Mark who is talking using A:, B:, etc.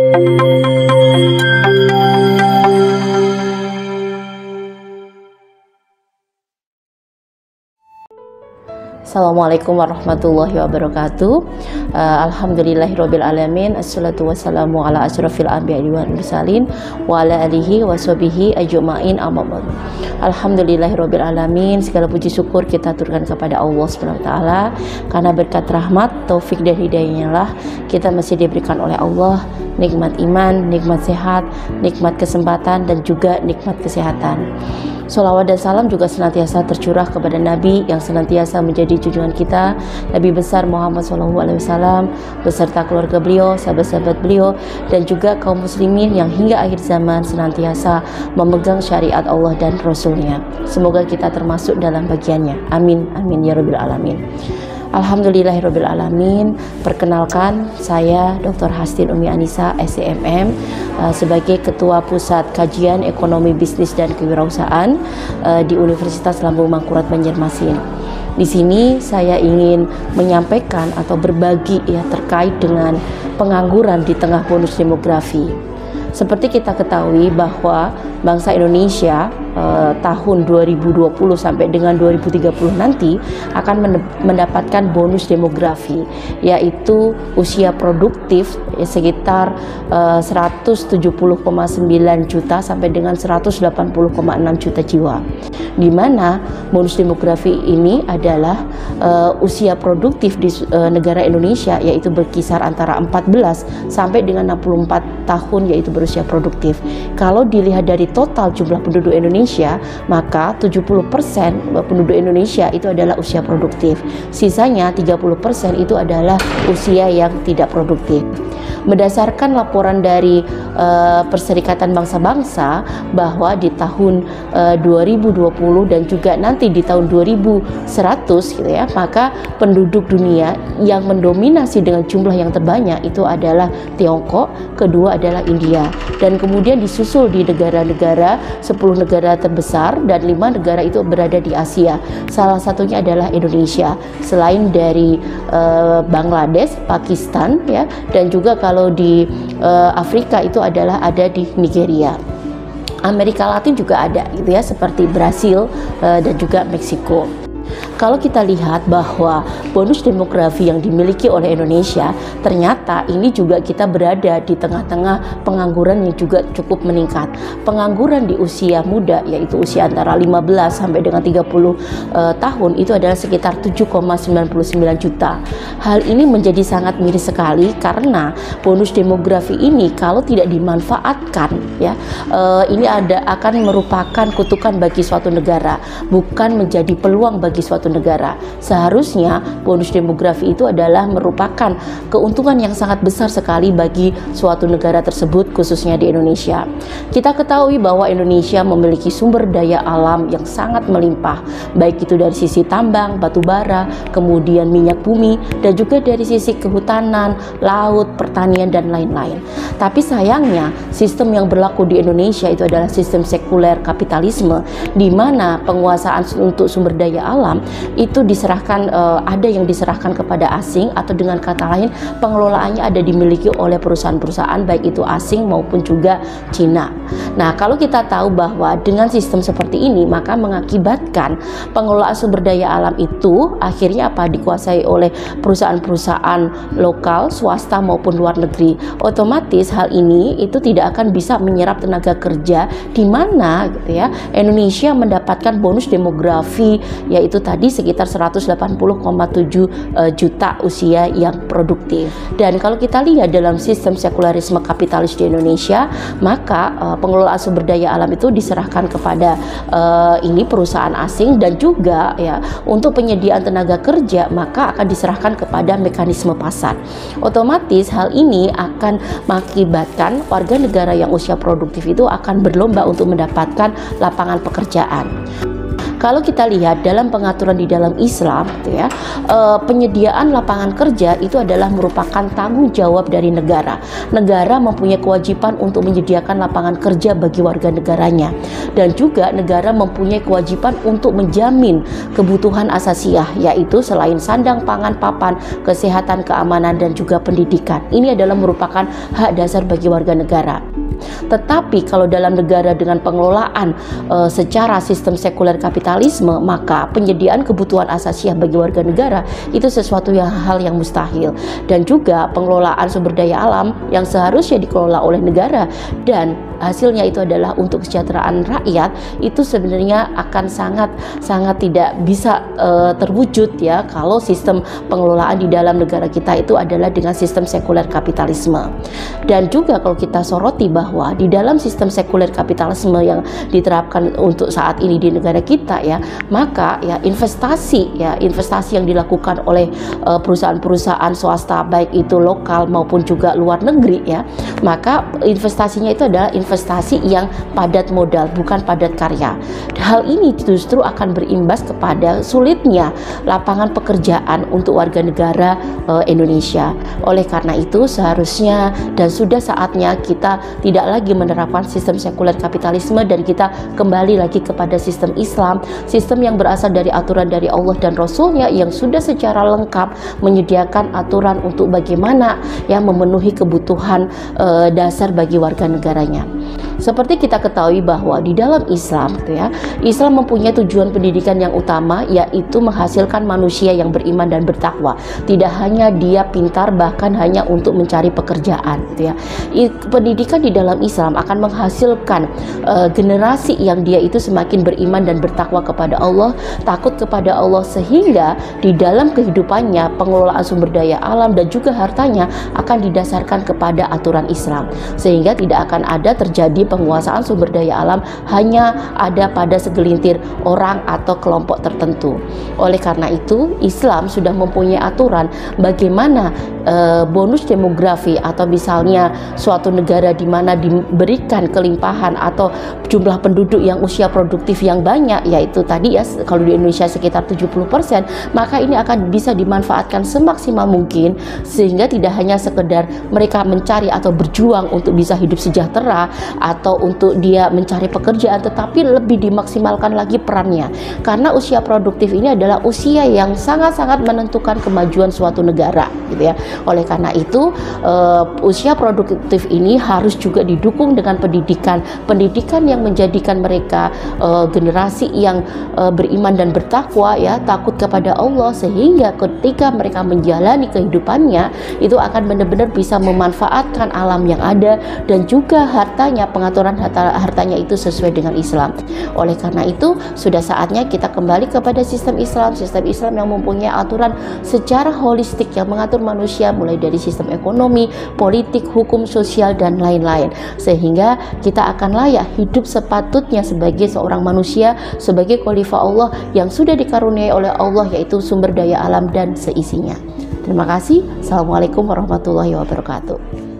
A: Assalamualaikum warahmatullahi wabarakatuh. Alhamdulillahirabbil alamin. Assalatu wassalamu ala asyrafil anbiya'i wal mursalin wa ala alihi washabihi ajmain, amma ba'd. Alhamdulillahirabbil alamin. Segala puji syukur kita aturkan kepada Allah Subhanahu wa taala, karena berkat rahmat, taufik dan hidayahnya lah kita masih diberikan oleh Allah nikmat iman, nikmat sehat, nikmat kesempatan, dan juga nikmat kesehatan. Sholawat dan salam juga senantiasa tercurah kepada Nabi yang senantiasa menjadi junjungan kita, Nabi besar Muhammad SAW, beserta keluarga beliau, sahabat-sahabat beliau, dan juga kaum muslimin yang hingga akhir zaman senantiasa memegang syariat Allah dan Rasulnya. Semoga kita termasuk dalam bagiannya. Amin, amin ya rabbil alamin. Alhamdulillahirabbil alamin. Perkenalkan, saya Dr. Hastin Umi Anissa, SCMM, sebagai Ketua Pusat Kajian Ekonomi Bisnis dan Kewirausahaan di Universitas Lambung Mangkurat Banjarmasin. Di sini saya ingin menyampaikan atau berbagi terkait dengan pengangguran di tengah bonus demografi. Seperti kita ketahui bahwa bangsa Indonesia tahun 2020 sampai dengan 2030 nanti akan mendapatkan bonus demografi, yaitu usia produktif sekitar 170,9 juta sampai dengan 180,6 juta jiwa, di mana bonus demografi ini adalah usia produktif di negara Indonesia yaitu berkisar antara 14 sampai dengan 64 tahun yaitu berusia produktif. Kalau dilihat dari total jumlah penduduk Indonesia, maka 70% penduduk Indonesia itu adalah usia produktif. Sisanya 30% itu adalah usia yang tidak produktif. Berdasarkan laporan dari Perserikatan Bangsa-Bangsa bahwa di tahun 2020 dan juga nanti di tahun 2100 gitu ya, maka penduduk dunia yang mendominasi dengan jumlah yang terbanyak itu adalah Tiongkok, kedua adalah India, dan kemudian disusul di negara-negara 10 negara terbesar dan 5 negara itu berada di Asia. Salah satunya adalah Indonesia, selain dari Bangladesh, Pakistan ya, dan juga kalau di Afrika itu adalah ada di Nigeria. Amerika Latin juga ada gitu ya, seperti Brasil dan juga Meksiko. Kalau kita lihat bahwa bonus demografi yang dimiliki oleh Indonesia, ternyata ini juga kita berada di tengah-tengah pengangguran yang juga cukup meningkat. Pengangguran di usia muda, yaitu usia antara 15 sampai dengan 30 tahun, itu adalah sekitar 7,99 juta. Hal ini menjadi sangat miris sekali karena bonus demografi ini kalau tidak dimanfaatkan ya, ini akan merupakan kutukan bagi suatu negara, bukan menjadi peluang bagi suatu negara. Seharusnya bonus demografi itu adalah merupakan keuntungan yang sangat besar sekali bagi suatu negara tersebut, khususnya di Indonesia. Kita ketahui bahwa Indonesia memiliki sumber daya alam yang sangat melimpah, baik itu dari sisi tambang, batu bara, kemudian minyak bumi, dan juga dari sisi kehutanan, laut, pertanian, dan lain-lain. Tapi sayangnya sistem yang berlaku di Indonesia itu adalah sistem sekuler kapitalisme, di mana penguasaan untuk sumber daya alam itu diserahkan, ada yang diserahkan kepada asing, atau dengan kata lain pengelolaannya ada dimiliki oleh perusahaan-perusahaan baik itu asing maupun juga Cina. Nah, kalau kita tahu bahwa dengan sistem seperti ini maka mengakibatkan pengelolaan sumber daya alam itu akhirnya dikuasai oleh perusahaan-perusahaan lokal, swasta maupun luar negeri. Otomatis hal ini itu tidak akan bisa menyerap tenaga kerja, di mana gitu ya, Indonesia mendapatkan bonus demografi yaitu tadi sekitar 180,7 juta usia yang produktif. Dan kalau kita lihat dalam sistem sekularisme kapitalis di Indonesia, maka pengelolaan sumber daya alam itu diserahkan kepada ini perusahaan asing, dan juga ya untuk penyediaan tenaga kerja maka akan diserahkan kepada mekanisme pasar. Otomatis hal ini akan mengakibatkan warga negara yang usia produktif itu akan berlomba untuk mendapatkan lapangan pekerjaan. Kalau kita lihat dalam pengaturan di dalam Islam, gitu ya, penyediaan lapangan kerja itu adalah merupakan tanggung jawab dari negara. Negara mempunyai kewajiban untuk menyediakan lapangan kerja bagi warga negaranya, dan juga negara mempunyai kewajiban untuk menjamin kebutuhan asasiah, yaitu selain sandang, pangan, papan, kesehatan, keamanan, dan juga pendidikan. Ini adalah merupakan hak dasar bagi warga negara. Tetapi kalau dalam negara dengan pengelolaan secara sistem sekuler kapitalisme, maka penyediaan kebutuhan asasiah bagi warga negara itu sesuatu hal yang mustahil. Dan juga pengelolaan sumber daya alam yang seharusnya dikelola oleh negara dan hasilnya itu adalah untuk kesejahteraan rakyat, itu sebenarnya akan sangat tidak bisa terwujud ya kalau sistem pengelolaan di dalam negara kita itu adalah dengan sistem sekuler kapitalisme. Dan juga kalau kita soroti bahwa di dalam sistem sekuler kapitalisme yang diterapkan untuk saat ini di negara kita ya, maka ya investasi yang dilakukan oleh perusahaan-perusahaan swasta baik itu lokal maupun juga luar negeri ya, maka investasinya itu adalah investasi yang padat modal, bukan padat karya. Hal ini justru akan berimbas kepada sulitnya lapangan pekerjaan untuk warga negara Indonesia. Oleh karena itu seharusnya dan sudah saatnya kita tidak lagi menerapkan sistem sekuler kapitalisme dan kita kembali lagi kepada sistem Islam, sistem yang berasal dari aturan dari Allah dan Rasulnya yang sudah secara lengkap menyediakan aturan untuk bagaimana yang memenuhi kebutuhan dasar bagi warga negaranya. Seperti kita ketahui bahwa di dalam Islam ya, Islam mempunyai tujuan pendidikan yang utama, yaitu menghasilkan manusia yang beriman dan bertakwa. Tidak hanya dia pintar, bahkan hanya untuk mencari pekerjaan ya. Pendidikan di dalam Islam akan menghasilkan generasi yang dia itu semakin beriman dan bertakwa kepada Allah, takut kepada Allah, sehingga di dalam kehidupannya pengelolaan sumber daya alam dan juga hartanya akan didasarkan kepada aturan Islam, sehingga tidak akan ada terjadi penguasaan sumber daya alam hanya ada pada segelintir orang atau kelompok tertentu. Oleh karena itu Islam sudah mempunyai aturan bagaimana bonus demografi atau misalnya suatu negara di mana diberikan kelimpahan atau jumlah penduduk yang usia produktif yang banyak, yaitu tadi ya kalau di Indonesia sekitar 70%, maka ini akan bisa dimanfaatkan semaksimal mungkin sehingga tidak hanya sekedar mereka mencari atau berjuang untuk bisa hidup sejahtera atau untuk dia mencari pekerjaan, tetapi lebih dimaksimalkan lagi perannya, karena usia produktif ini adalah usia yang sangat-sangat menentukan kemajuan suatu negara gitu ya. Oleh karena itu usia produktif ini harus juga didukung dengan pendidikan yang menjadikan mereka generasi yang beriman dan bertakwa ya, takut kepada Allah, sehingga ketika mereka menjalani kehidupannya itu akan benar-benar bisa memanfaatkan alam yang ada dan juga hartanya, pengaturan hartanya itu sesuai dengan Islam. Oleh karena itu sudah saatnya kita kembali kepada sistem Islam yang mempunyai aturan secara holistik yang mengatur manusia mulai dari sistem ekonomi, politik, hukum, sosial dan lain-lain, sehingga kita akan layak hidup sepatutnya sebagai seorang manusia, sebagai khalifah Allah yang sudah dikaruniai oleh Allah, yaitu sumber daya alam dan seisinya. Terima kasih. Assalamualaikum warahmatullahi wabarakatuh.